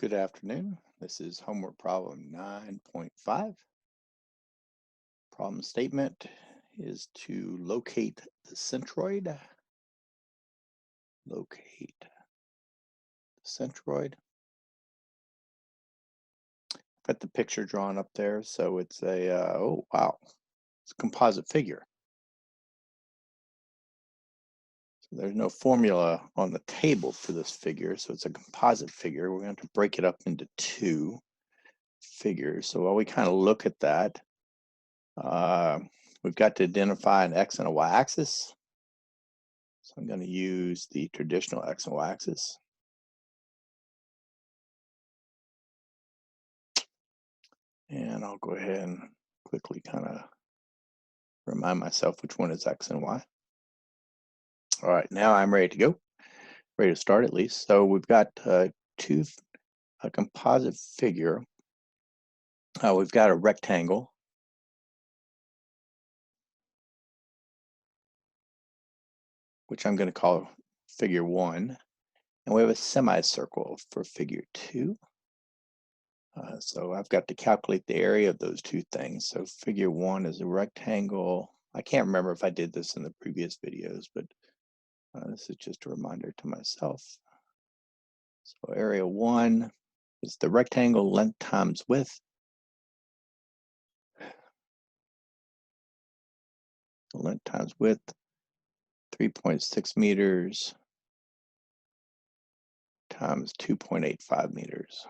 Good afternoon. This is homework problem 9.5. Problem statement is to locate the centroid. Locate the centroid. Got the picture drawn up there, so it's a, oh wow, it's a composite figure. So there's no formula on the table for this figure, so it's a composite figure. We're going to have to break it up into two figures. So while we kind of look at that, we've got to identify an X and a Y axis. So I'm going to use the traditional X and Y axis. And I'll go ahead and quickly kind of remind myself which one is X and Y. All right, now I'm ready to go. Ready to start at least. So we've got a composite figure. We've got a rectangle. Which I'm going to call figure 1. And we have a semicircle for figure 2. So I've got to calculate the area of those two things. So figure 1 is a rectangle. I can't remember if I did this in the previous videos, but this is just a reminder to myself. So area 1 is the rectangle length times width. Length times width, 3.6 meters times 2.85 meters.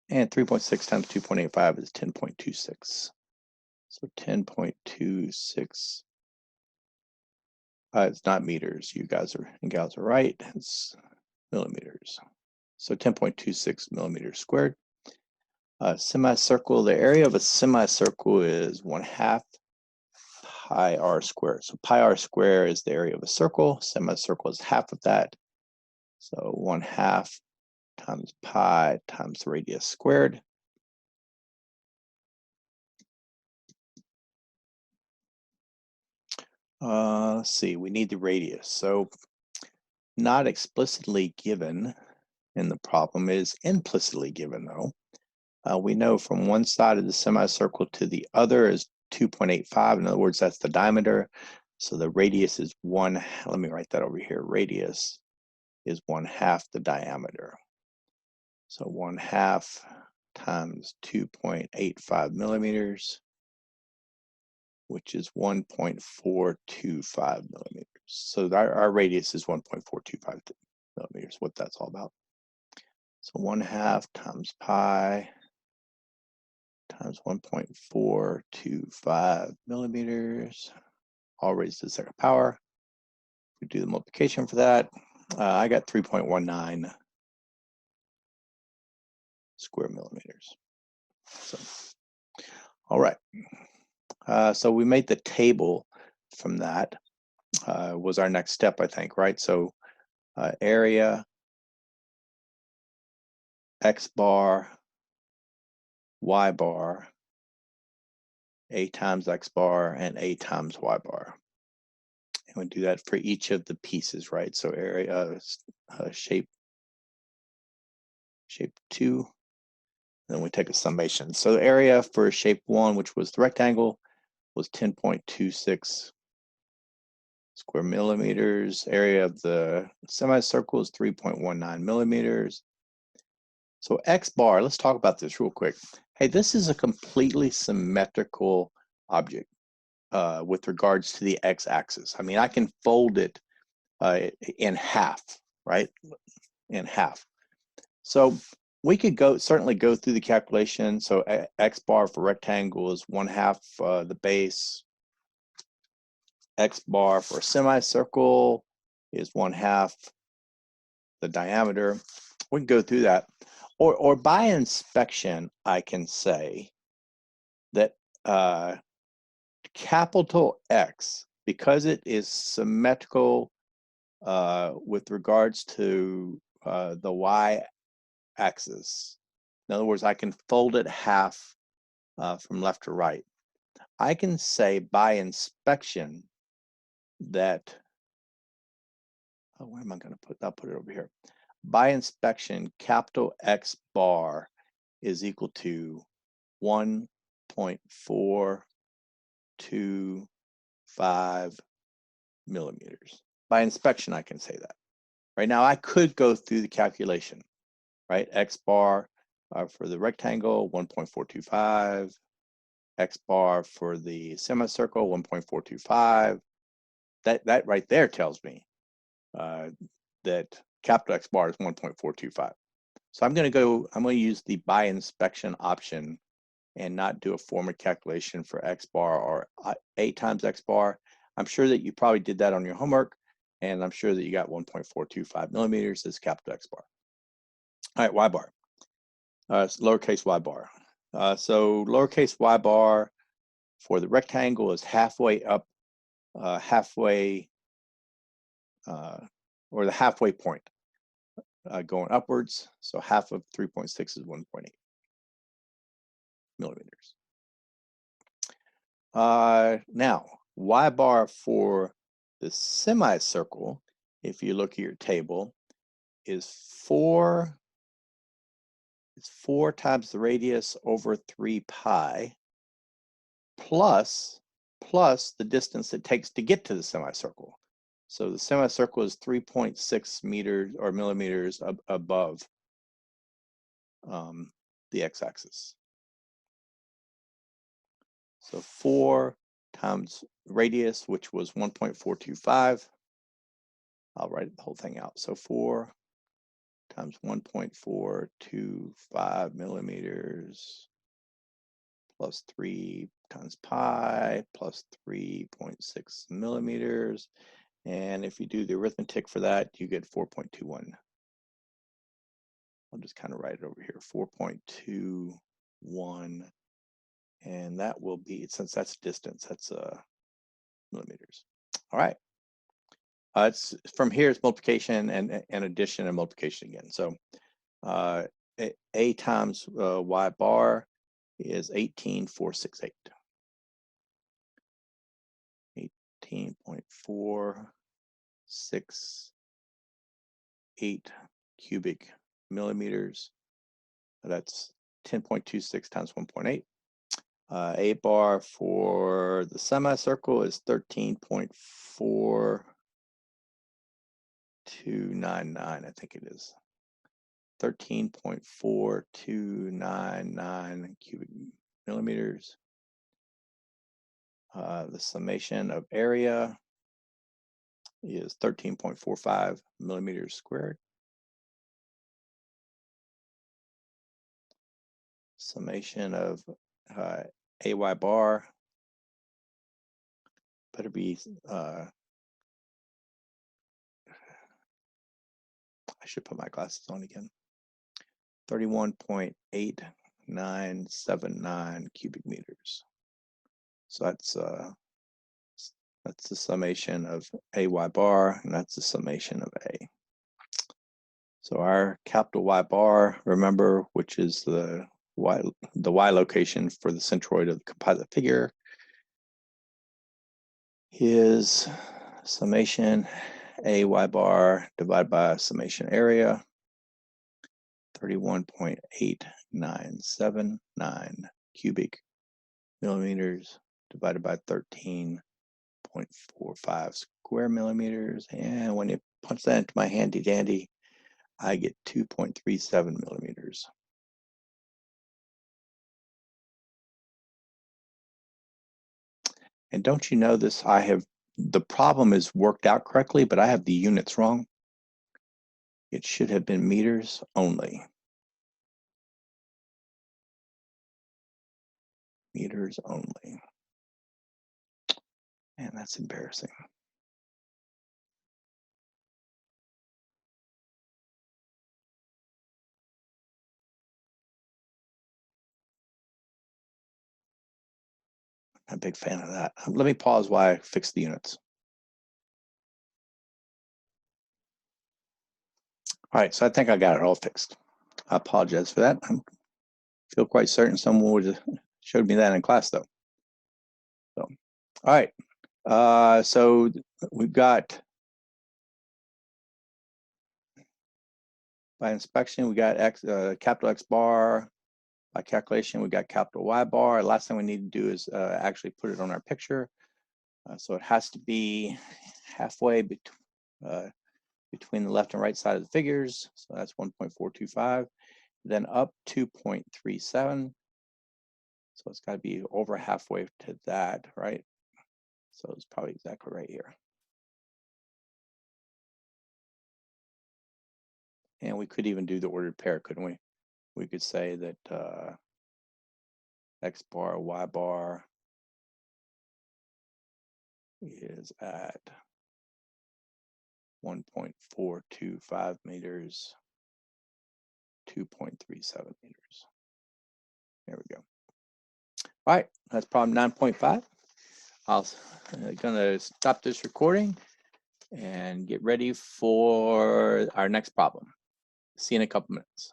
And 3.6 times 2.85 is 10.26. So 10.26, it's not meters. You guys and gals are right. It's millimeters. So 10.26 millimeters squared. Semicircle, the area of a semicircle is 1/2 pi r squared. So pi r squared is the area of a circle. Semicircle is half of that. So 1/2 times pi times the radius squared. Let's see, we need the radius. So not explicitly given in the problem, is implicitly given though. We know from one side of the semicircle to the other is 2.85. In other words, that's the diameter. So the radius is let me write that over here. Radius is 1/2 the diameter. So 1/2 times 2.85 millimeters, which is 1.425 millimeters. So our radius is 1.425 millimeters, what that's all about. So 1/2 times pi times 1.425 millimeters, all raised to the second power. We do the multiplication for that. I got 3.19 square millimeters. So, all right. So we made the table from that. Was our next step, I think, right? So area, X bar, Y bar, A times X bar, and A times Y bar. And we do that for each of the pieces, right? So area, shape 2, then we take a summation. So the area for shape 1, which was the rectangle, was 10.26 square millimeters. Area of the semicircle is 3.19 millimeters. So X bar, let's talk about this real quick. Hey, this is a completely symmetrical object with regards to the X axis. I mean, I can fold it in half, right? In half. So we could certainly go through the calculation. So X bar for rectangle is 1/2 the base. X bar for a semicircle is 1/2 the diameter. We can go through that. Or by inspection, I can say that capital X, because it is symmetrical with regards to the Y axis. In other words, I can fold it half from left to right. I can say by inspection that, where am I going to put? I'll put it over here. by inspection, capital X bar is equal to 1.425 millimeters. By inspection, I can say that. Right now, I could go through the calculation, right? X bar for the rectangle, 1.425. X bar for the semicircle, 1.425. That right there tells me that capital X bar is 1.425. So I'm going to use the by inspection option and not do a formal calculation for X bar or A times X bar. I'm sure that you probably did that on your homework, and I'm sure that you got 1.425 millimeters as capital X bar. All right, Y bar, lowercase y bar. So lowercase y bar for the rectangle is halfway up, or the halfway point going upwards. So half of 3.6 is 1.8 millimeters. Now, Y bar for the semicircle, if you look at your table, is 4 times the radius over 3 pi plus the distance it takes to get to the semicircle. So the semicircle is 3.6 meters or millimeters above the x-axis. So 4 times radius, which was 1.425. I'll write the whole thing out. So 4 times 1.425 millimeters plus 3 times pi plus 3.6 millimeters. And if you do the arithmetic for that, you get 4.21. I'll just kind of write it over here, 4.21. And that will be, since that's distance, that's millimeters. All right. It's from here, it's multiplication and addition and multiplication again. So A times Y bar is 18.468. 18.468 cubic millimeters. That's 10.26 times 1.8. A bar for the semicircle is 13.4299, I think it is. 13.4299 cubic millimeters. The summation of area is 13.45 millimeters squared. Summation of AY bar better be, I should put my glasses on again. 31.8979 cubic meters. So that's the summation of AY bar, and that's the summation of A. So our capital Y bar, remember, which is the Y location for the centroid of the composite figure, is summation AY bar divided by summation area, 31.8979 cubic millimeters divided by 13.45 square millimeters. And when you punch that into my handy dandy, I get 2.37 millimeters. And don't you know this? The problem is worked out correctly, but I have the units wrong. It should have been meters only. Meters only. And that's embarrassing. I'm a big fan of that. Let me pause while I fix the units. All right, so I think I got it all fixed. I apologize for that. I feel quite certain someone would have showed me that in class, though. So, all right. So we've got By inspection, we got X, capital X bar. By calculation, we got capital Y bar. Last thing we need to do is actually put it on our picture. So it has to be halfway between the left and right side of the figures. So that's 1.425. Then up 2.37. So it's got to be over halfway to that, right? So it's probably exactly right here. And we could even do the ordered pair, couldn't we? We could say that X bar, Y bar is at 1.425 meters, 2.37 meters. There we go. All right, that's problem 9.5. I'm gonna stop this recording and get ready for our next problem. See you in a couple minutes.